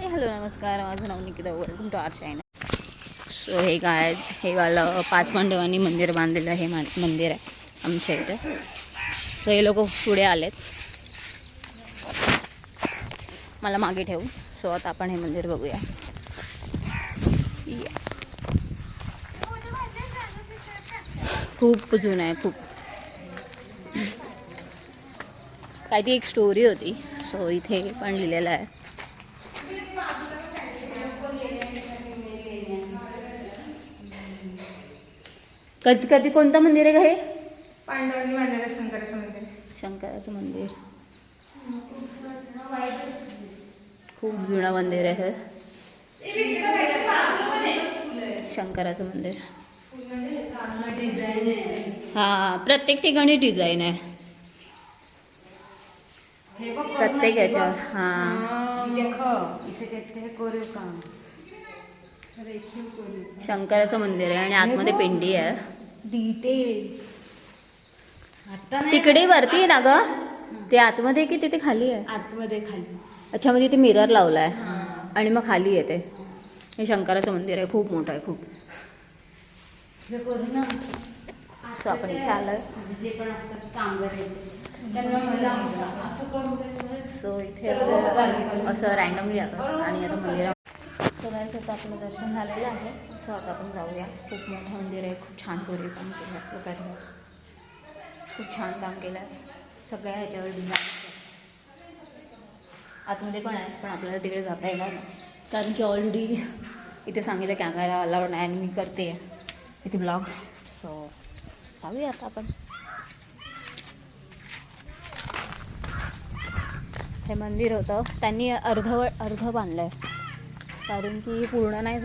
हाय hello नमस्कार, माझं नाव Nikita, welcome to our channel. So हे काय हे वालं 5 पांडवांनी मंदिर बांधलेलं हे मंदिर आहे आमच्या इथे. सो हे लोक पुढे आलेत, मला मागे ठेवू. सो आता आपण हे मंदिर बघूया. खूप जुनं आहे, खूप. काय ती एक स्टोरी होती. सो इथे पण लिहिलेलं आहे. कधी कधी कोणतं मंदिर आहे का हे? पांडवांनी बांधलेलं शंकराचं मंदिर. शंकराचं मंदिर. खूप जुनं मंदिर आहे हे शंकराचं मंदिर. हा, प्रत्येक ठिकाणी डिझाईन आहे, प्रत्येक याच्यावर. हा, शंकराचं मंदिर आहे आणि आतमध्ये पिंडी आहे. डिटेल तिकडे वरती आहे ना ग, ते आतमध्ये की तिथे खाली आहे? आतमध्ये खाली. अच्छा, म्हणजे तिथे मिरर लावलाय आणि मग खाली येते. हे शंकराचं मंदिर आहे, खूप मोठं आहे, खूप. सो आपण इथे आलोय. जे पण असतात कामगार सो इथे असं रँडमली आलं आणि आता मंदिरात सगळ्याचं आपलं दर्शन झालेलं आहे. सो आता आपण जाऊया. खूप मोठं मंदिर आहे, खूप छान पूर्वी काम केलं आहे लोकांनी, खूप छान काम केलं आहे. सगळ्या ह्याच्यावर डिझाईन आतमध्ये पण आहे, पण आपल्याला तिकडे जाता येणार नाही कारण की ऑलरेडी इथे सांगितलं कॅमेरा अलाउड नाही आणि मी करते इथे ब्लॉग. सो जाऊया आता आपण. हे मंदिर होतं, त्यांनी अर्ध बांधलं आहे कारण की पूर्ण नाही झालं.